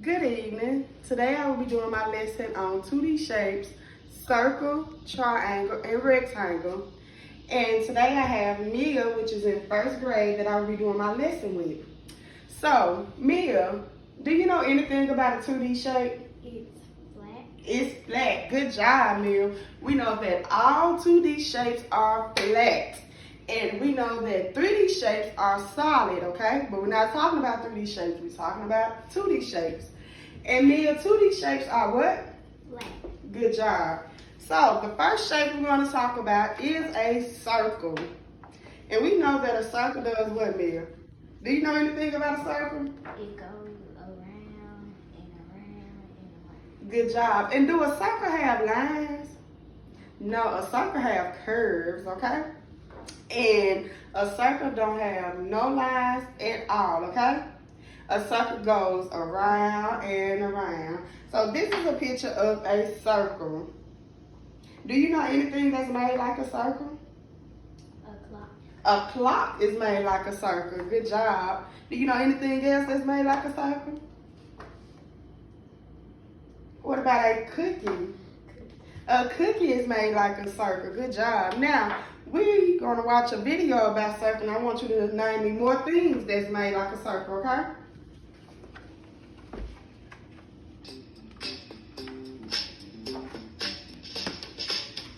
Good evening. Today I will be doing my lesson on 2D shapes, circle, triangle, and rectangle. And today I have Mia, which is in first grade, that I will be doing my lesson with. So, Mia, do you know anything about a 2D shape? It's flat. It's flat. Good job, Mia. We know that all 2D shapes are flat. And we know that 3D shapes are solid, okay? But we're not talking about 3D shapes. We're talking about 2D shapes. And Mia, 2D shapes are what? Flat. Good job. So the first shape we're going to talk about is a circle. And we know that a circle does what, Mia? Do you know anything about a circle? It goes around and around and around. Good job. And do a circle have lines? No, a circle have curves, okay? And a circle don't have no lines at all, okay? A circle goes around and around. So this is a picture of a circle. Do you know anything that's made like a circle? A clock. A clock is made like a circle. Good job. Do you know anything else that's made like a circle? What about a cookie? A cookie is made like a circle. Good job. Now, we're going to watch a video about circle. I want you to name me more things that's made like a circle, okay?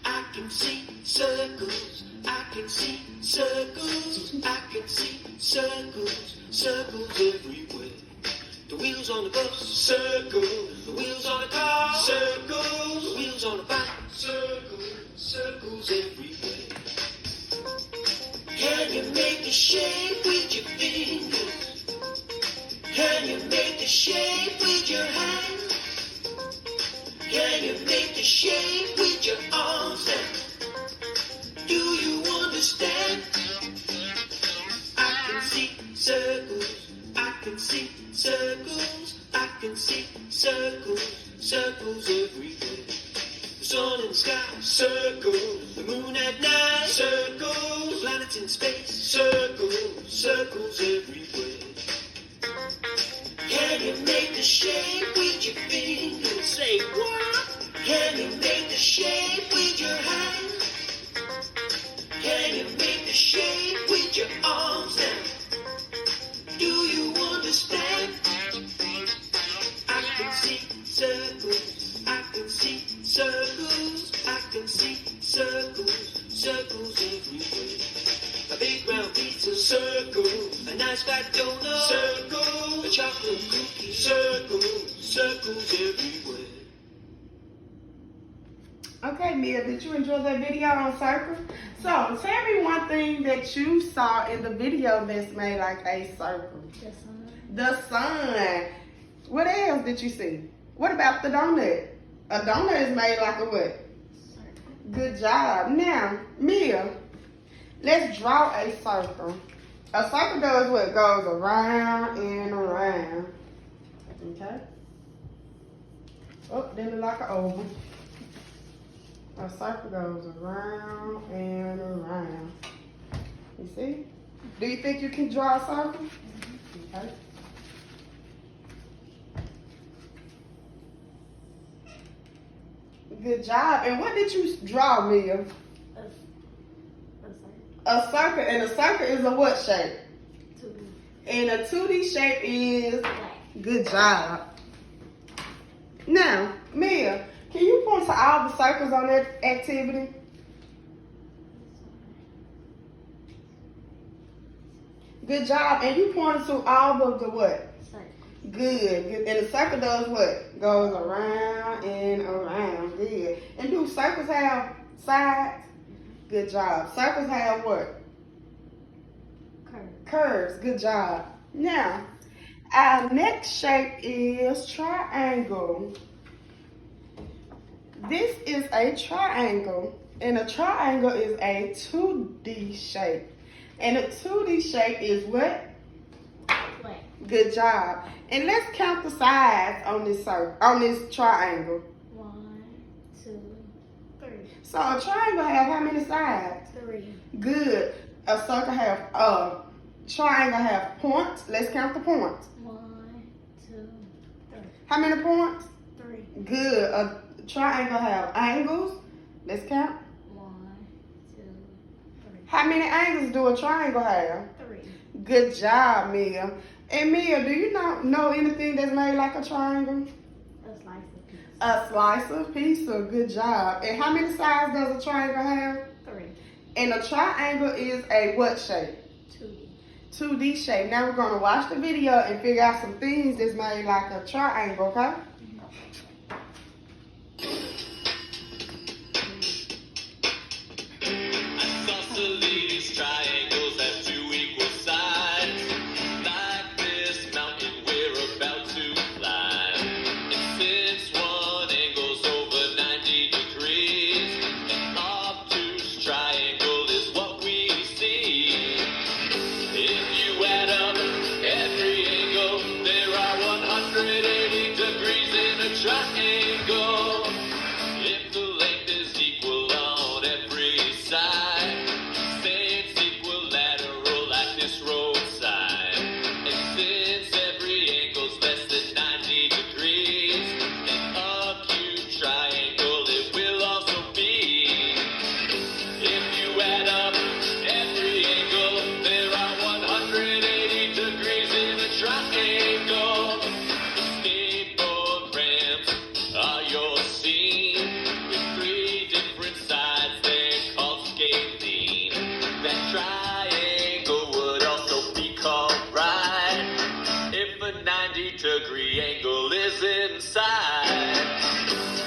I can see circles, I can see circles, I can see circles, circles everywhere. The wheels on the bus, circles, the wheels on the car, circles, the wheels on the bike, circles, circles everywhere. Can you make a shape with your fingers? Can you make a shape with your hands? Can you make a shape with your arms now? Do you understand? I can see circles, I can see circles, I can see circles, circles everywhere. The sun in the sky, circles, the moon at night, circles, the planets in space, circles, circles everywhere. Can you make a shape with your fingers? Say what? Can you make a shape with your hands? Can you make a shape with your arms now? Do you understand? I can see circles, I can see circles, I can see circles, circles everywhere. A big round pizza, circle. A nice fat donut, circle. A chocolate cookie, circle. Circles everywhere. Okay, Mia, did you enjoy that video on circle? So, tell me one thing that you saw in the video that's made like a circle. The sun. The sun. What else did you see? What about the donut? A donut is made like a what? Circle. Good job. Now, Mia, let's draw a circle. A circle does what? Goes around and around. Okay? Oh, then it's like an oval. A circle goes around and around. You see? Do you think you can draw a circle? Okay. Good job. And what did you draw, Mia? A circle. A circle. And a circle is a what shape? 2D. And a 2D shape is Flat. good job. Now, Mia, can you point to all the circles on that activity? Good job. And you pointed to all of the what? Circle. Good. Good. And the circle does what? Goes around and around. Good. And do circles have sides? Good job. Circles have what? Curve. Curves. Good job. Now, our next shape is triangle. This is a triangle, and a triangle is a 2D shape. And a 2D shape is what? Flat. Good job. And let's count the sides on this circle, on this triangle. 1, 2, 3. So a triangle have how many sides? 3. Good. A circle have triangle have points. Let's count the points. 1, 2, 3. How many points? 3. Good. A triangle have angles. Let's count. 1, 2, 3. How many angles do a triangle have? 3. Good job, Mia. And Mia, do you not know anything that's made like a triangle? A slice of pizza. A slice of pizza. Good job. And how many sides does a triangle have? 3. And a triangle is a what shape? 2D. 2D shape. Now we're going to watch the video and figure out some things that's made like a triangle, okay? Isosceles triangles have 2 equal sides. Like this mountain we're about to climb. And since one angle's over 90 degrees, an obtuse triangle is what we see. If you add up every angle, there are 180 degrees in a triangle. If the length is equal on every side, say it's equilateral like this roadside. And since every angle's less than 90 degrees, an acute triangle it will also be. If you add up every angle, there are 180 degrees in a triangle. Skateboard ramps are your scene. With 3 different sides, they're called skating. That triangle would also be called right if a 90-degree angle is inside.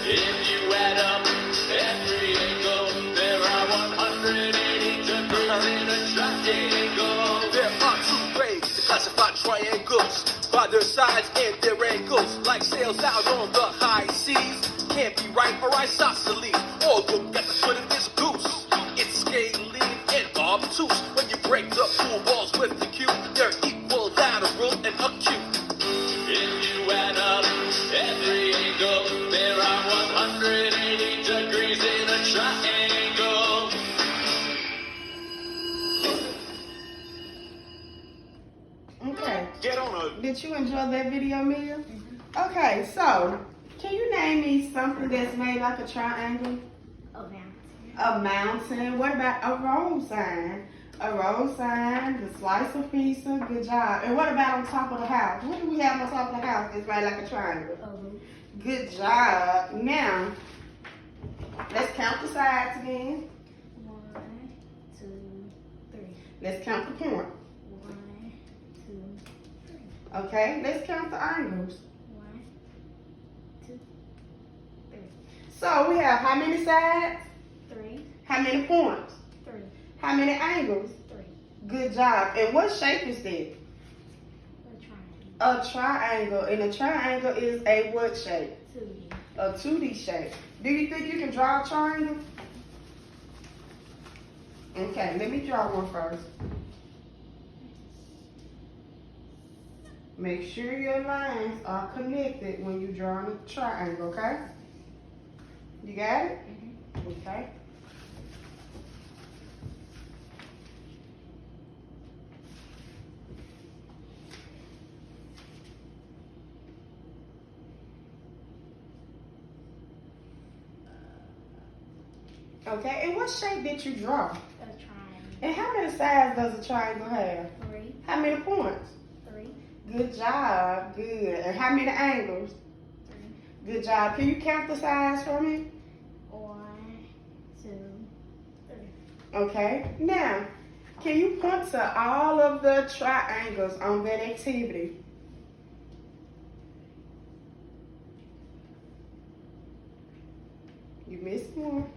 If you add up every angle, there are 180 degrees in a triangle. There are 2 ways to classify triangles, by their sides and their angles. Like sails out on the high seas, can't be right or isosceles. All you'll get to put in this goose. It's scaly and obtuse. When you break the pool balls with the cube, they're equilateral and acute. If you add up every angle, there are 180 degrees in a triangle. Okay. Get on a Did you enjoy that video, Mia? Okay, so can you name me something that's made like a triangle? A mountain. A mountain. What about a road sign? A road sign, the slice of pizza. Good job. And what about on top of the house? What do we have on top of the house that's made like a triangle? A roof. Good job. Now, let's count the sides again. 1, 2, 3. Let's count the point. 1, 2, 3. Okay, let's count the angles. 1, 2, 3. So we have how many sides? 3, How many points? 3, How many angles? 3. Good job. And what shape is that? A triangle. A triangle. And a triangle is a what shape? 2D. A 2D shape. Do you think you can draw a triangle? Okay, let me draw one first. Make sure your lines are connected when you're drawing a triangle, okay? You got it? Okay. Okay, and what shape did you draw? A triangle. And how many sides does a triangle have? 3, How many points? 3, Good job, good. And how many angles? 3. Good job. Can you count the sides for me? 1, 2, 3. Okay. Now, can you point to all of the triangles on that activity? You missed one.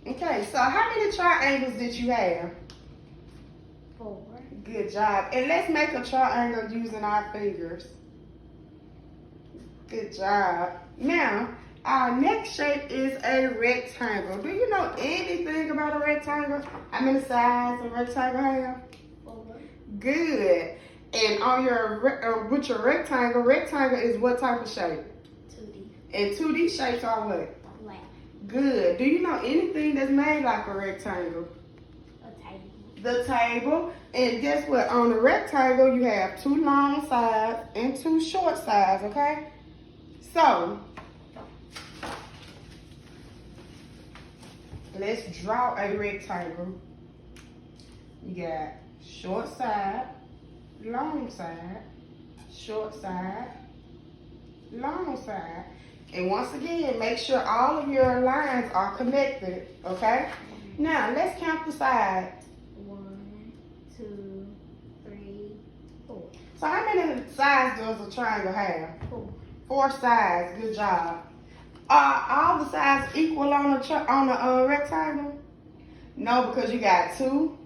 Okay, so how many triangles did you have? 4, Good job. And let's make a triangle using our fingers. Good job. Now, our next shape is a rectangle. Do you know anything about a rectangle? How many sides a rectangle have? 4, Good. And on your with your rectangle is what type of shape? 2D. And 2D shapes are what? Flat. Good. Do you know anything that's made like a rectangle? A table. the table. And guess what? On the rectangle, you have 2 long sides and 2 short sides, okay? So, let's draw a rectangle. You got short side, long side, short side, long side. And once again, make sure all of your lines are connected, okay? Now, let's count the sides. 1, 2, 3, 4. So how many sides does a triangle have? 4. 4 sides, good job. Are all the sides equal on a rectangle? No, because you got 2 Long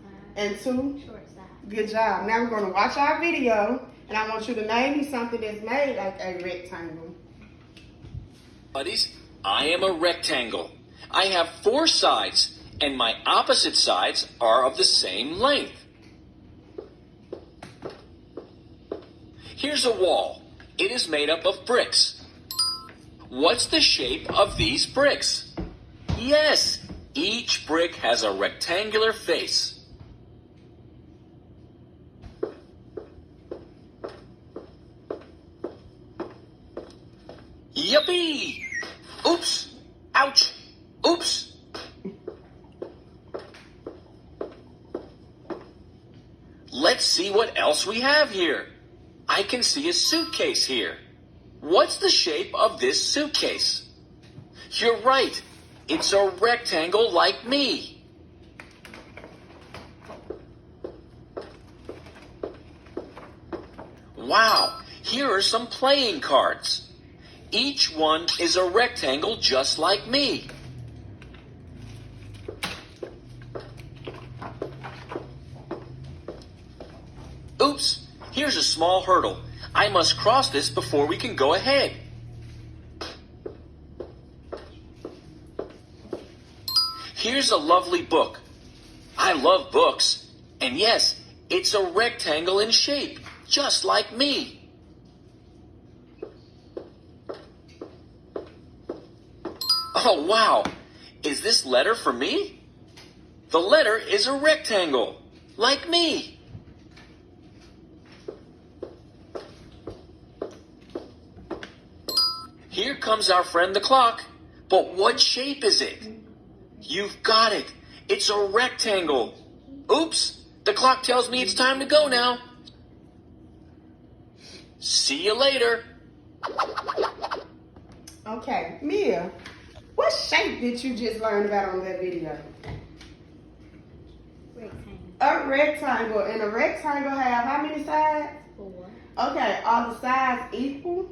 side. and 2. Short side. Good job. Now we're going to watch our video, and I want you to name me something that's made like a rectangle. Buddies, I am a rectangle. I have 4 sides, and my opposite sides are of the same length. Here's a wall. It is made up of bricks. What's the shape of these bricks? Yes, each brick has a rectangular face. Yippee! Oops! Ouch! Oops! Let's see what else we have here. I can see a suitcase here. What's the shape of this suitcase? You're right. It's a rectangle like me. Wow, here are some playing cards. Each one is a rectangle just like me. Oops, here's a small hurdle. I must cross this before we can go ahead. Here's a lovely book. I love books. And yes, it's a rectangle in shape, just like me. Oh, wow. Is this letter for me? The letter is a rectangle, like me. Here comes our friend the clock. But what shape is it? You've got it. It's a rectangle. Oops, the clock tells me it's time to go now. See you later. Okay, Mia, what shape did you just learn about on that video? Rectangle. A rectangle. And a rectangle have how many sides? 4. Okay, are the sides equal?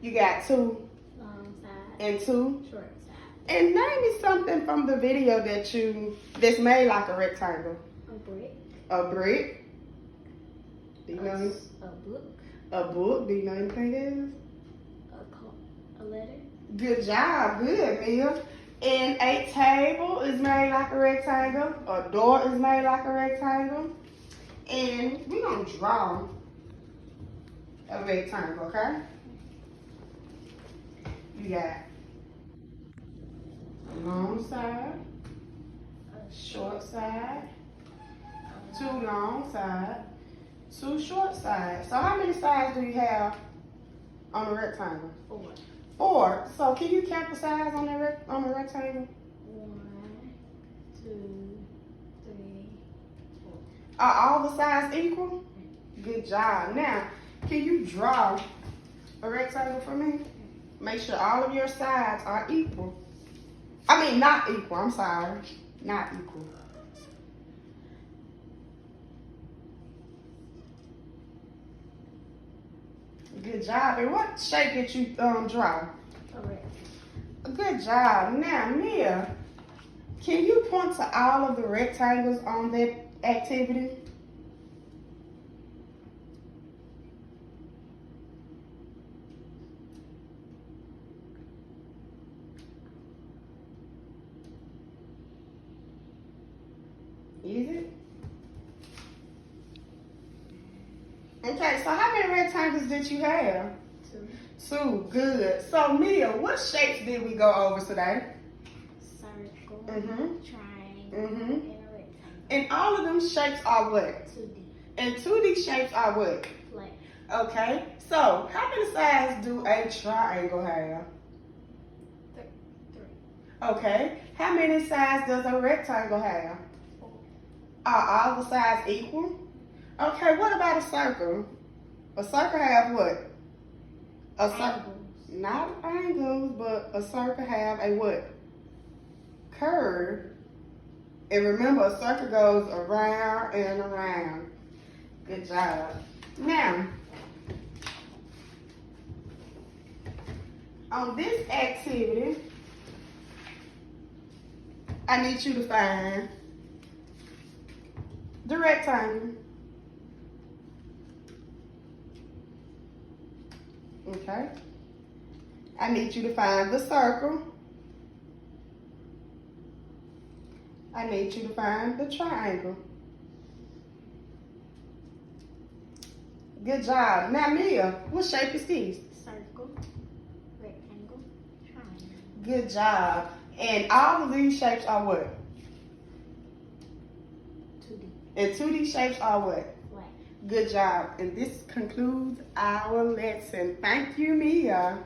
You got 2 Long side. and 2. Short side. And name me something from the video that's made like a rectangle. A brick. A brick. Do you know A book. a book? Do you know anything else? A letter. Good job, good, Mia. And a table is made like a rectangle. A door is made like a rectangle. And we're gonna draw a rectangle, okay? You got long side, short side, 2 long sides, 2 short sides. So how many sides do you have on a rectangle? 4. 4. So can you count the sides on the rectangle? 1, 2, 3, 4. Are all the sides equal? Good job. Now, can you draw a rectangle for me? Make sure all of your sides are equal. I mean, not equal. I'm sorry. Not equal. Good job. And what shape did you draw? A rectangle. Good job. Now, Mia, can you point to all of the rectangles on that activity? Is it? Okay, so how many rectangles did you have? 2. 2, good. So Mia, what shapes did we go over today? Circle. Mhm. Triangle. Mhm. And a rectangle. And all of them shapes are what? 2D. And 2D shapes are what? Flat. Okay, so how many sides do a triangle have? 3. Okay, how many sides does a rectangle have? 4. Are all the sides equal? Okay, what about a circle? A circle have what? A circle. Angles. Not angles, but a circle have a what? Curve. And remember, a circle goes around and around. Good job. Now, on this activity, I need you to find the rectangle. Okay. I need you to find the circle. I need you to find the triangle. Good job. Now, Mia, what shape is this? Circle. Rectangle. Triangle. Good job. And all of these shapes are what? 2D. And 2D shapes are what? Flat. Good job. And this concludes our lesson. Thank you, Mia.